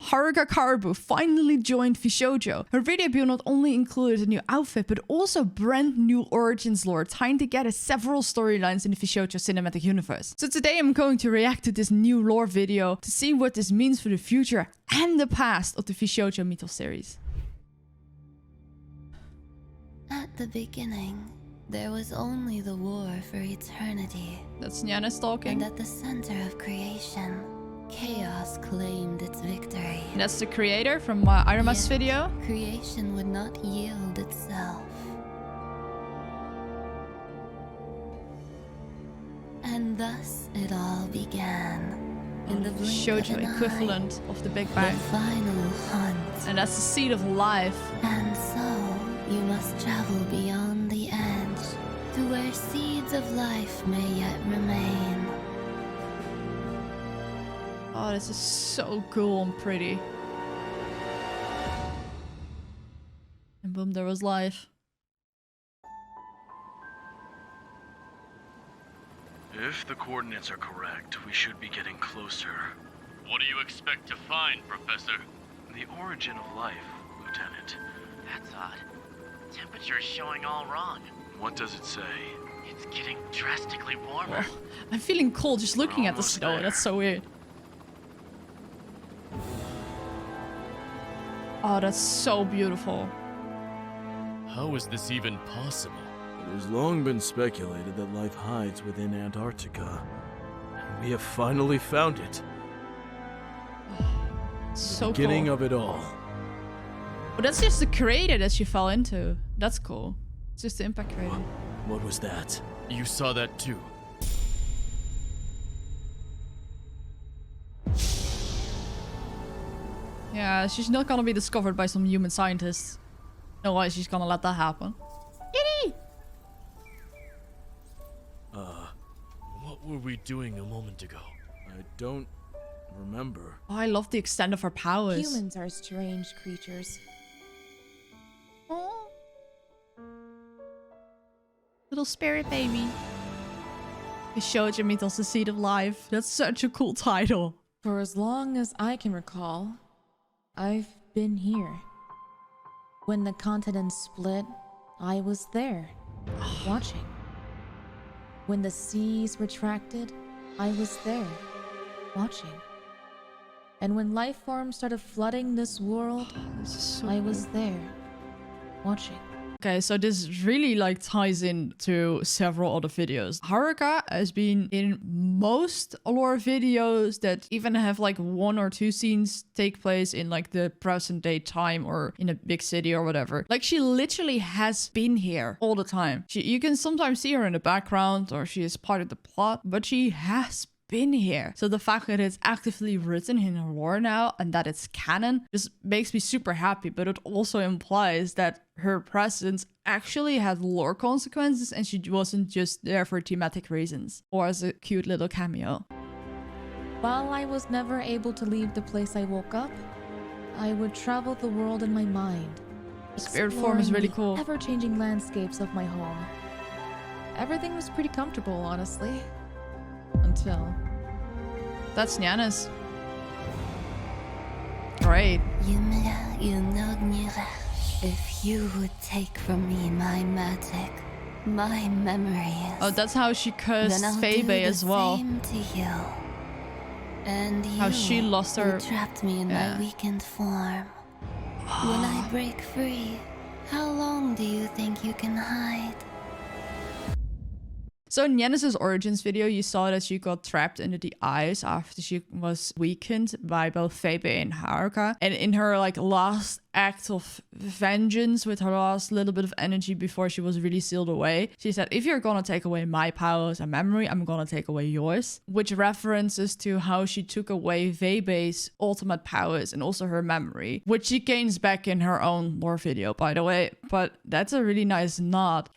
Haruka Karibu finally joined VShojo. Her video debut not only included a new outfit, but also brand new origins lore, tying together several storylines in the VShojo cinematic universe. So today I'm going to react to this new lore video to see what this means for the future and the past of the VShojo Mythos series. At the beginning, there was only the war for eternity. That's Nyanis talking. And at the center of creation, chaos claimed its victory. And that's the creator from my Ironmouse video. Creation would not yield itself. And thus it all began. In the blink Shoujo of an equivalent eye, of the Big Bang. the final hunt. And that's the seed of life. And so you must travel beyond the edge to where seeds of life may yet remain. Oh, this is so cool and pretty. And boom, there was life. If the coordinates are correct, we should be getting closer. What do you expect to find, Professor? The origin of life, Lieutenant. That's odd. Temperature's showing all wrong. What does it say? It's getting drastically warmer. Oh, I'm feeling cold just looking at the snow. there. That's so weird. Oh, that's so beautiful. How is this even possible? It has long been speculated that life hides within Antarctica. And we have finally found it. So Beginning cool. of it all. But that's just the crater that she fell into. That's cool. It's just the impact crater. What was that? You saw that too. Yeah, she's not gonna be discovered by some human scientists. No way she's gonna let that happen. Kitty! What were we doing a moment ago? I don't remember. Oh, I love the extent of her powers. Humans are strange creatures. Oh. Little spirit baby. VShojo Mythos, the seed of life. That's such a cool title. For as long as I can recall, I've been here. When the continents split, I was there, watching. When the seas retracted, I was there, watching. And when life forms started flooding this world, This is so I was there, watching. Okay, so this really like ties into several other videos. Haruka has been in most lore videos that even have like 1 or 2 scenes take place in like the present day time or in a big city or whatever. Like she literally has been here all the time. You can sometimes see her in the background or she is part of the plot, but she has been here. So the fact that it's actively written in her lore now and that it's canon just makes me super happy, but it also implies that her presence actually had lore consequences and she wasn't just there for thematic reasons or as a cute little cameo. While I was never able to leave the place I woke up, I would travel the world in my mind. Spirit form is really exploring cool. the ever-changing landscapes of my home. Everything was pretty comfortable, honestly. Until... That's Nyanis. Great. If you would take from me my magic, my memories. Oh, that's how she cursed then I'll Febe do as the well. same to you. And you How she lost her- who trapped me in yeah. my weakened form. When I break free, how long do you think you can hide? So in Nyanis' origins video, you saw that she got trapped under the ice after she was weakened by both Febe and Haruka. And in her like last act of vengeance with her last little bit of energy before she was really sealed away, she said, if you're gonna take away my powers and memory, I'm gonna take away yours. Which references to how she took away Febe's ultimate powers and also her memory, which she gains back in her own lore video, by the way. But that's a really nice nod.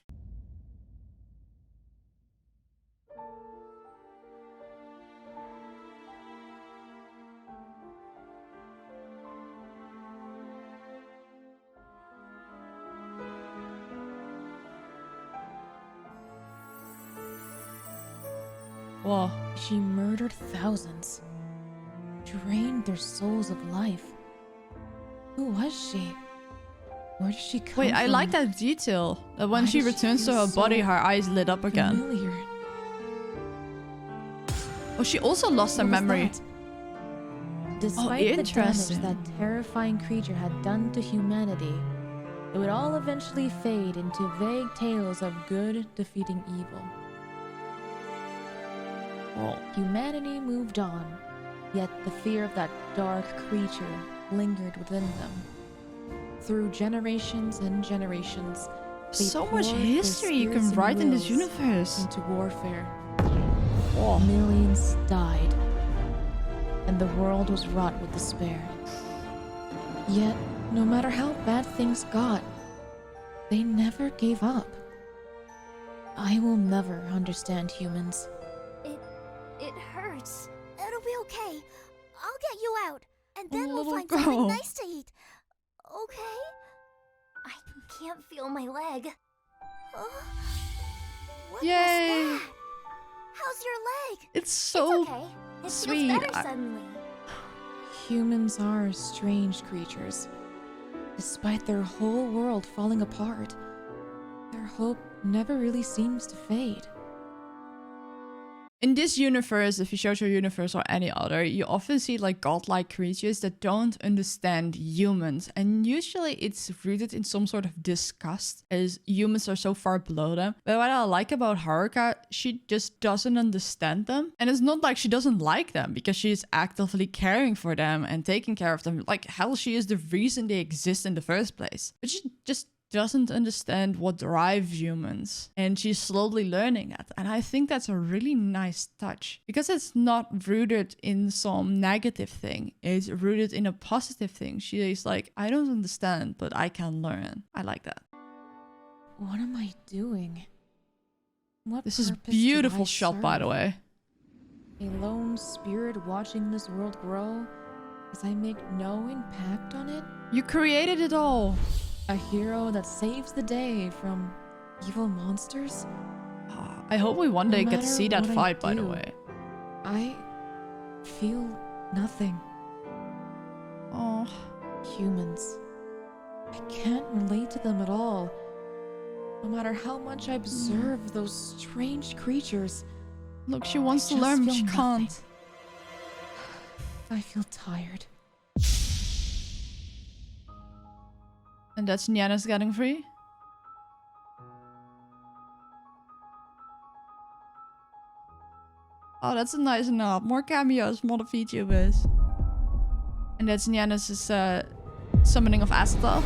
Whoa. She murdered thousands, drained their souls of life, Who was she? Where did she come Wait, from? I like that detail. That when Why she does she returns to feel her body, so her eyes lit up again. Familiar. Oh, she also lost her What was memory. that? Despite the damage interesting. that terrifying creature had done to humanity, it would all eventually fade into vague tales of good defeating evil. Oh. Humanity moved on, yet the fear of that dark creature lingered within them. Through generations and generations, they So much poured their history you can spirits and write in this wills universe. into warfare. Oh. Millions died, and the world was wrought with despair. Yet, no matter how bad things got, they never gave up. I will never understand humans. It hurts. It'll be okay. I'll get you out, and then we'll Little find girl. something nice to eat. Okay? I can't feel my leg. What Yay. was that? How's your leg? It's so It's okay. It sweet. feels better suddenly. Humans are strange creatures. Despite their whole world falling apart, their hope never really seems to fade. In this universe, the VShojo universe or any other, you often see like godlike creatures that don't understand humans. And usually it's rooted in some sort of disgust, as humans are so far below them. But what I like about Haruka, she just doesn't understand them. And it's not like she doesn't like them, because she is actively caring for them and taking care of them. Like, hell, she is the reason they exist in the first place. But she just doesn't understand what drives humans, and she's slowly learning that. And I think that's a really nice touch, because it's not rooted in some negative thing, it's rooted in a positive thing. She is like, I don't understand, but I can learn. I like that. What am I doing? What This is purpose do beautiful I shot, by the serve? way. A lone spirit watching this world grow as I make no impact on it? You created it all. A hero that saves the day from evil monsters? I hope we one No day get to matter see that what I fight, by the do, way. I feel nothing. Oh, Humans. I can't relate to them at all. No matter how much I observe those strange creatures, look, she wants to just learn, but feel she nothing. can't. I feel tired. And that's Nyanna's getting free? Oh, that's a nice nod. More cameos, more VTubers. And that's Nyanna's summoning of Azathoth.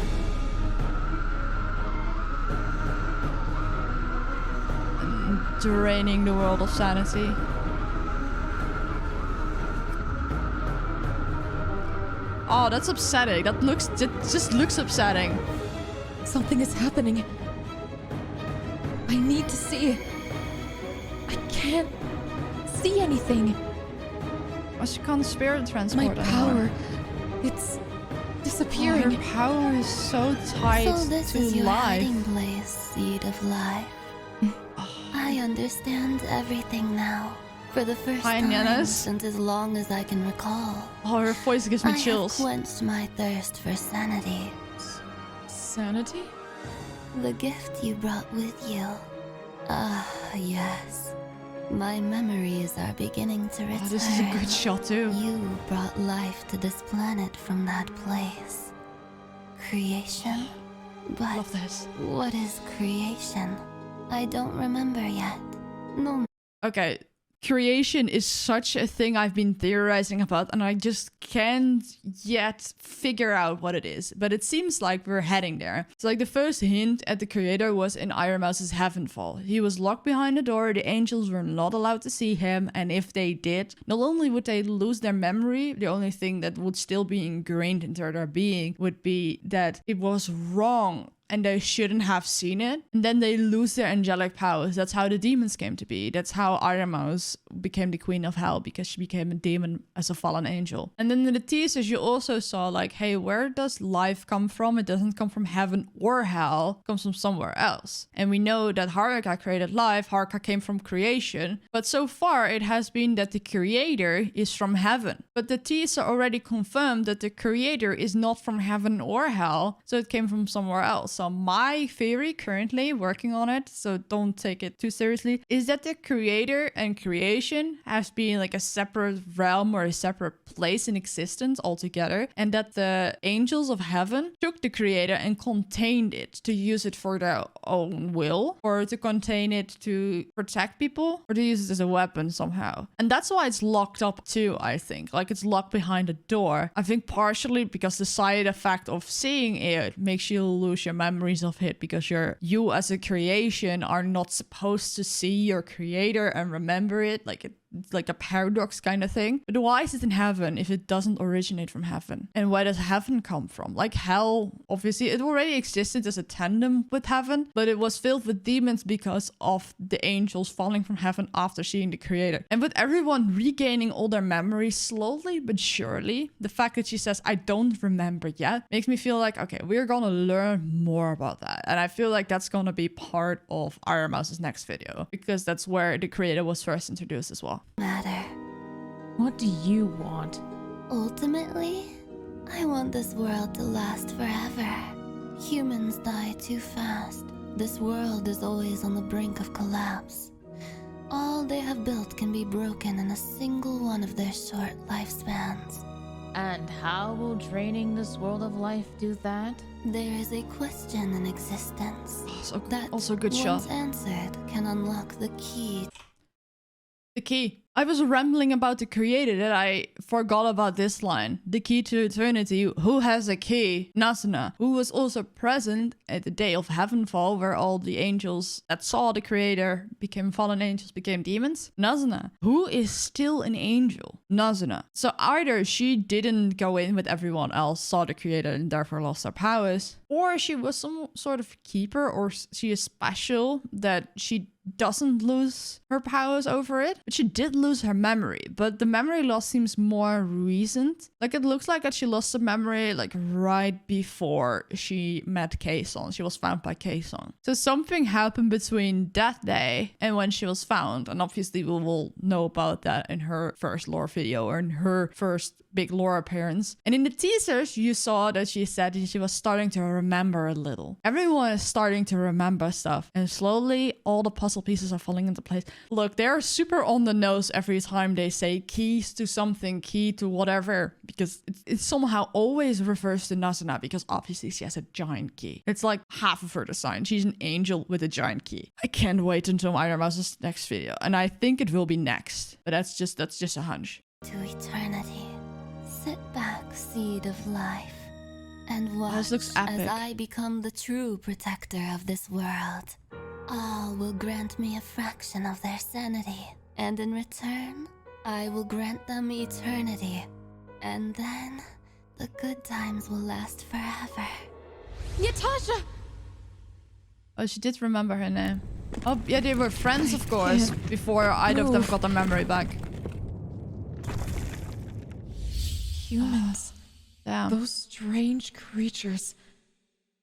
And draining the world of sanity. Oh, that's upsetting. That just looks upsetting. Something is happening. I need to see. I can't see anything. Oh, she can't spirit My transport power, anymore. it's Oh, disappearing. her power is so tied So this to is your life. hiding place, seed of life. I understand everything now. For the first Hi, time Nyannas. since as long as I can recall. Oh, her voice gives me I chills. have quenched my thirst for sanity. Sanity? The gift you brought with you. Ah, yes. My memories are beginning to return. Oh, this is a good shot too. You brought life to this planet from that place. Creation? But Love this. what is creation? I don't remember yet. No. Okay, creation is such a thing I've been theorizing about, and I just can't yet figure out what it is. But it seems like we're heading there. It's like the first hint at the creator was in Ironmouse's Heavenfall. He was locked behind a door, the angels were not allowed to see him, and if they did, not only would they lose their memory, the only thing that would still be ingrained into their being would be that it was wrong and they shouldn't have seen it. And then they lose their angelic powers. That's how the demons came to be. That's how Ironmouse became the queen of hell, because she became a demon as a fallen angel. And then in the teasers, you also saw like, hey, where does life come from? It doesn't come from heaven or hell. It comes from somewhere else. And we know that Haruka created life. Haruka came from creation. But so far, it has been that the creator is from heaven. But the teaser already confirmed that the creator is not from heaven or hell. So it came from somewhere else. So my theory, currently working on it, so don't take it too seriously, is that the creator and creation has been like a separate realm or a separate place in existence altogether. And that the angels of heaven took the creator and contained it to use it for their own will, or to contain it to protect people, or to use it as a weapon somehow. And that's why it's locked up too, I think. Like it's locked behind a door. I think partially because the side effect of seeing it makes you lose your memories of it, because you as a creation are not supposed to see your creator and remember it. Like it's like a paradox kind of thing. But why is it in heaven if it doesn't originate from heaven? And where does heaven come from? Like hell, obviously, it already existed as a tandem with heaven, but it was filled with demons because of the angels falling from heaven after seeing the creator. And with everyone regaining all their memories slowly but surely, the fact that she says, I don't remember yet, makes me feel like, okay, we're gonna learn more about that. And I feel like that's gonna be part of Ironmouse's next video, because that's where the creator was first introduced as well. Matter. What do you want? Ultimately, I want this world to last forever. Humans die too fast. This world is always on the brink of collapse. All they have built can be broken in a single one of their short lifespans. And how will draining this world of life do that? There is a question in existence that Also good once shot. answered can unlock the key. The key. I was rambling about the creator that I forgot about this line. The key to eternity. Who has a key? Nazuna, who was also present at the day of Heavenfall, where all the angels that saw the creator became fallen angels, became demons. Nazuna, who is still an angel. Nazuna. So either she didn't go in with everyone else, saw the creator, and therefore lost her powers, or she was some sort of keeper, or she is special that she doesn't lose her powers over it, but she did lose her memory. But the memory loss seems more recent. Like it looks like that she lost the memory like right before she met Kason. She was found by Kason. So something happened between that day and when she was found. And obviously we will know about that in her first lore video, or in her first big lore appearance. And in the teasers, you saw that she said that she was starting to remember a little. Everyone is starting to remember stuff, and slowly all the puzzle pieces are falling into place. Look, they're super on the nose every time they say keys to something, key to whatever, because it somehow always refers to Nazuna, because obviously she has a giant key. It's like half of her design. She's an angel with a giant key. I can't wait until Ironmouse's next video, and I think it will be next, but that's just a hunch. To eternity. Sit back, seed of life, and watch this looks epic. as I become the true protector of this world. All will grant me a fraction of their sanity, and in return, I will grant them eternity. And then, the good times will last forever. Natasha! Oh, she did remember her name. Oh, yeah, they were friends, of course, before either of them got their memory back. Humans. Damn. Those strange creatures.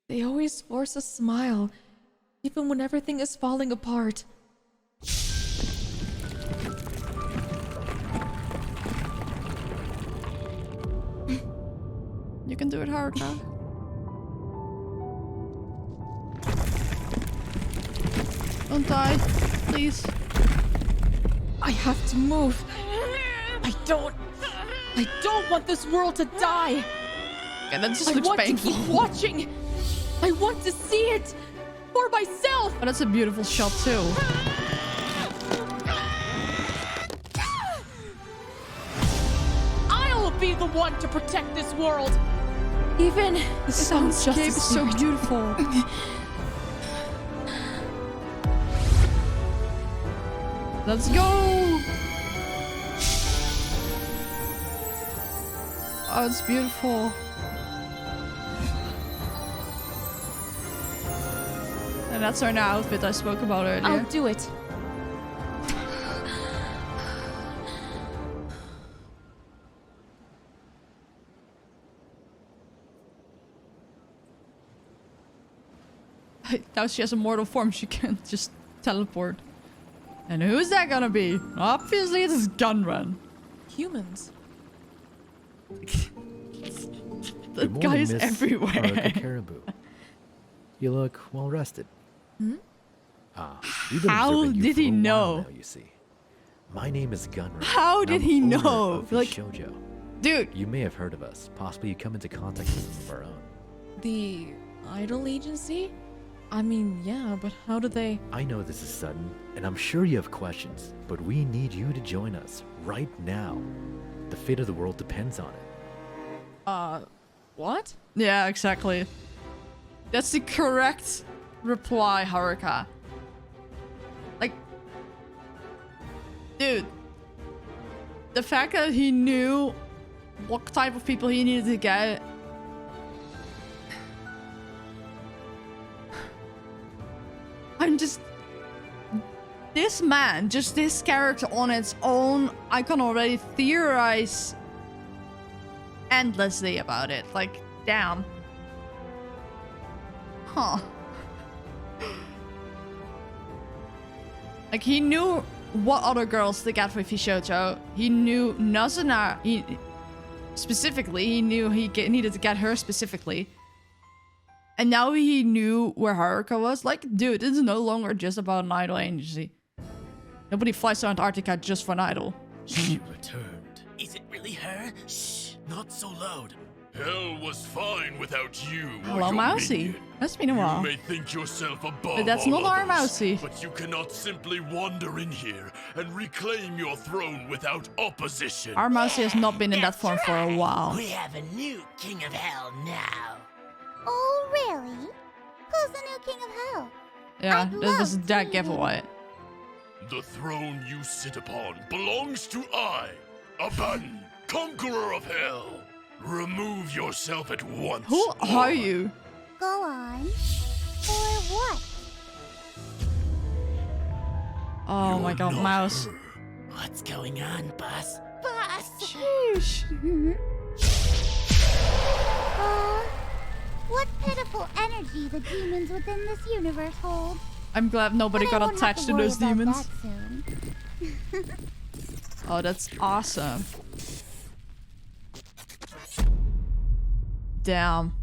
They always force a smile, even when everything is falling apart. You can do it, Haruka. Don't die, please. I have to move. I don't want this world to die. Okay, that just I looks want painful. to keep watching. I want to see it for myself. But that's a beautiful shot too. I'll be the one to protect this world. Even The soundscape is so beautiful. Let's go! Oh, it's beautiful. And that's her new outfit I spoke about earlier. I'll do it. Now she has a mortal form, she can just teleport. And who's that gonna be? Obviously it's Gunrun. Humans. The Good guy morning, is Miss everywhere. Haruka Karibu. You look well rested. We've been How observing you did for he a while know? now, you see. My name is Gunrun. How and did I'm he owner know? of Like- VShojo. Dude, You may have heard of us. Possibly you come into contact with some of our own. The idol agency? I mean, yeah, but how do they... I know this is sudden, and I'm sure you have questions, but we need you to join us right now. The fate of the world depends on it. What? yeah, exactly. That's the correct reply, Haruka. Like, dude, the fact that he knew what type of people he needed to get. I'm just... This man, just this character on its own, I can already theorize endlessly about it. Like, damn. Huh. Like, he knew what other girls to get with VShojo. He knew Nazuna. Specifically, he knew he needed to get her specifically. And now he knew where Haruka was. Like, dude, this is no longer just about an idol agency. Nobody flies to Antarctica just for an idol. She returned. Is it really her? Shh, not so loud. Hell was fine without you. or Hello, your Mousy. minion. That's been a while. You may think yourself above But that's all not our others, Mousy. But you cannot simply wander in here and reclaim your throne without opposition. Ironmouse has not been in that form for a while. We have a new king of hell now. Oh, really? Who's the new king of hell? Yeah, I'd that was love that to. giveaway. The throne you sit upon belongs to I, Abaddon, conqueror of hell. Remove yourself at once. Who are you? Go on. For what? Oh my god, Not Mouse. her. What's going on, boss? Boss! Sheesh. What pitiful energy the demons within this universe hold. I'm glad nobody But I got won't have attached to to worry those about demons. that soon. Oh, that's awesome. Damn.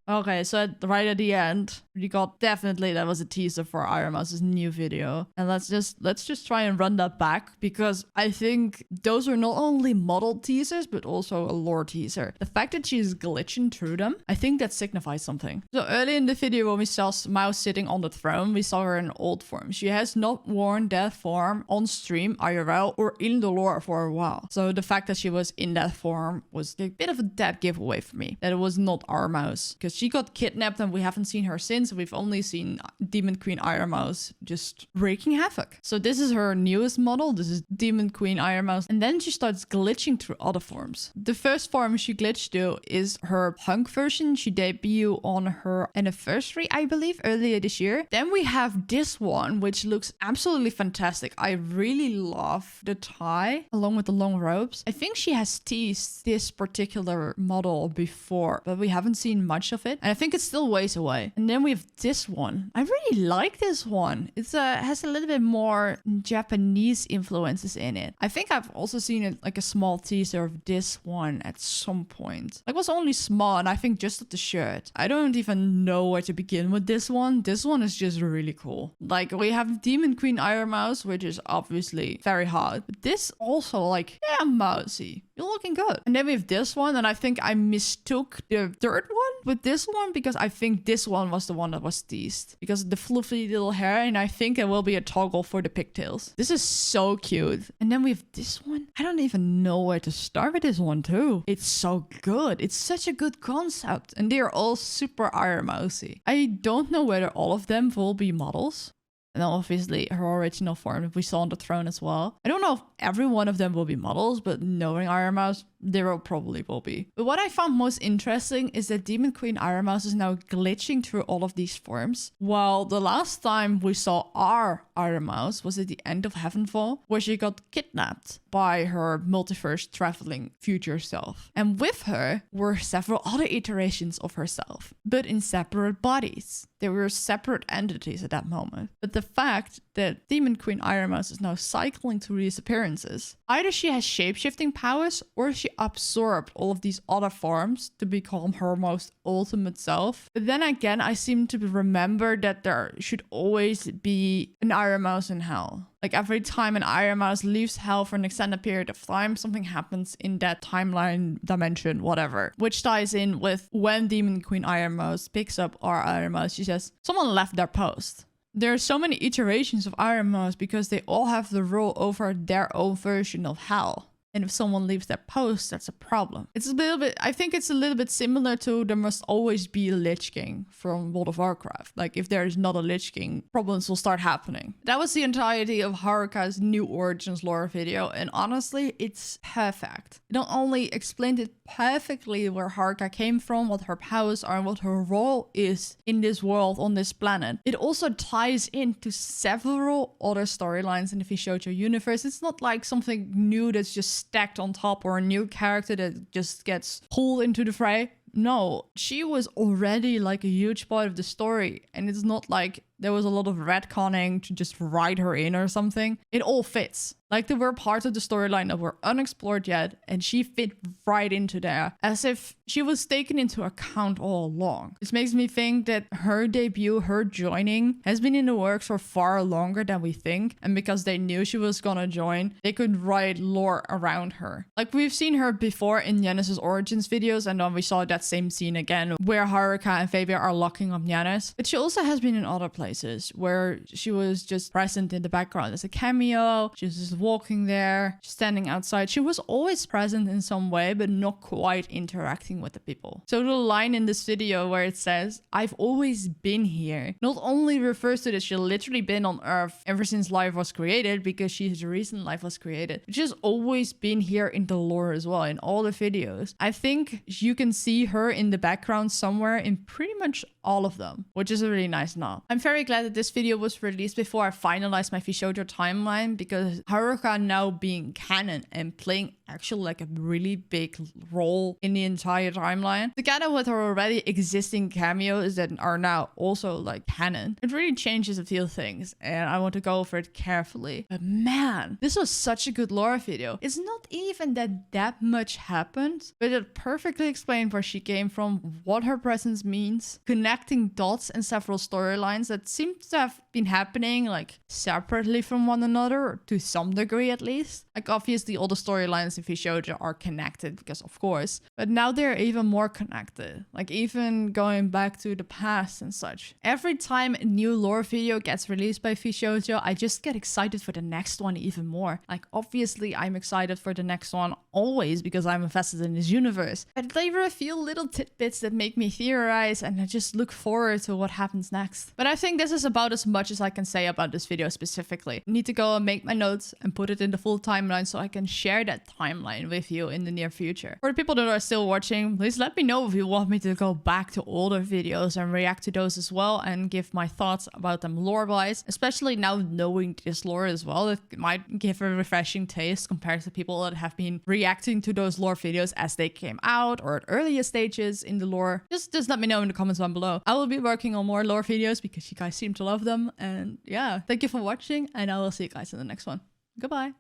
Okay, so right at the end, we got definitely that was a teaser for Ironmouse's new video. And let's just try and run that back, because I think those are not only model teasers, but also a lore teaser. The fact that she's glitching through them, I think that signifies something. So early in the video when we saw Mouse sitting on the throne, we saw her in old form. She has not worn that form on stream, IRL, or in the lore for a while. So the fact that she was in that form was a bit of a dead giveaway for me. That it was not our Mouse, because she got kidnapped and we haven't seen her since. We've only seen Demon Queen Ironmouse just wreaking havoc. So this is her newest model. This is Demon Queen Ironmouse. And then she starts glitching through other forms. The first form she glitched to is her punk version. She debuted on her anniversary, I believe, earlier this year. Then we have this one, which looks absolutely fantastic. I really love the tie along with the long robes. I think she has teased this particular model before, but we haven't seen much of it. And I think it's still ways away. And then we have this one. I really like this one. It's has a little bit more Japanese influences in it. I think I've also seen it like a small teaser of this one at some point. Like, it was only small, and I think just of the shirt. I don't even know where to begin with this one. This one is just really cool. Like, we have Demon Queen Ironmouse, which is obviously very hot. But this also, like, yeah, Mousy, you're looking good. And then we have this one, and I think I mistook the third one with this one, because I think this one was the one that was teased because of the fluffy little hair, and I think there will be a toggle for the pigtails. This is so cute. And then we have this one. I don't even know where to start with this one too. It's so good. It's such a good concept, and they are all super Iron Mousy. I don't know whether all of them will be models. And then obviously her original form that we saw on the throne as well. I don't know if every one of them will be models, but knowing Ironmouse, there probably will be. But what I found most interesting is that Demon Queen Ironmouse is now glitching through all of these forms. While the last time we saw our Ironmouse was at the end of Heavenfall, where she got kidnapped by her multiverse traveling future self. And with her were several other iterations of herself, but in separate bodies. They were separate entities at that moment. But the fact that Demon Queen Ironmouse is now cycling through these appearances, either she has shape-shifting powers or she absorbed all of these other forms to become her most ultimate self. But then again, I seem to remember that there should always be an Ironmouse in hell. Like every time an Ironmouse leaves hell for an extended period of time, something happens in that timeline, dimension, whatever. Which ties in with when Demon Queen Ironmouse picks up our Ironmouse, she says, someone left their post. There are so many iterations of Ironmouse because they all have the rule over their own version of hell. And if someone leaves their post, that's a problem. It's a little bit, I think it's a little bit similar to there must always be a Lich King from World of Warcraft. Like if there is not a Lich King, problems will start happening. That was the entirety of Haruka's New Origins lore video. And honestly, it's perfect. It not only explained it perfectly where Haruka came from, what her powers are, and what her role is in this world, on this planet. It also ties into several other storylines in the VShojo universe. It's not like something new that's just stacked on top or a new character that just gets pulled into the fray. No, she was already like a huge part of the story, and it's not like there was a lot of retconning to just write her in or something. It all fits. Like there were parts of the storyline that were unexplored yet, and she fit right into there, as if she was taken into account all along. This makes me think that her debut, her joining, has been in the works for far longer than we think, and because they knew she was gonna join, they could write lore around her. Like we've seen her before in Genesis Origins videos, and then we saw that same scene again where Haruka and Fabia are locking up Giannis. But she also has been in other places where she was just present in the background as a cameo. She was just walking there, standing outside. She was always present in some way, but not quite interacting with the people. So the line in this video where it says, "I've always been here," not only refers to that she's literally been on Earth ever since life was created, because she's the reason life was created. She's always been here in the lore as well, in all the videos. I think you can see her in the background somewhere in pretty much all of them, which is a really nice nod. I'm very glad that this video was released before I finalized my VShojo timeline, because Haruka now being canon and playing actually like a really big role in the entire timeline, together with her already existing cameos that are now also like canon, it really changes a few things, and I want to go over it carefully. But man, this was such a good lore video. It's not even that much happened, but it perfectly explained where she came from, what her presence means, connecting dots and several storylines that seem to have been happening like separately from one another, to some degree at least. Like obviously all the storylines in VShojo are connected, because of course, but now they're even more connected, like even going back to the past and such. Every time a new lore video gets released by VShojo, I just get excited for the next one even more. Like obviously I'm excited for the next one always because I'm invested in this universe, but they reveal little tidbits that make me theorize, and I just look forward to what happens next. But I think this is about as much as I can say about this video specifically. I need to go and make my notes and put it in the full timeline so I can share that timeline with you in the near future. For the people that are still watching, please let me know if you want me to go back to older videos and react to those as well, and give my thoughts about them lore-wise, especially now knowing this lore as well. It might give a refreshing taste compared to people that have been reacting to those lore videos as they came out or at earlier stages in the lore. Just let me know in the comments down below. I will be working on more lore videos because you guys seem to love them. And yeah, thank you for watching, and I will see you guys in the next one. Goodbye.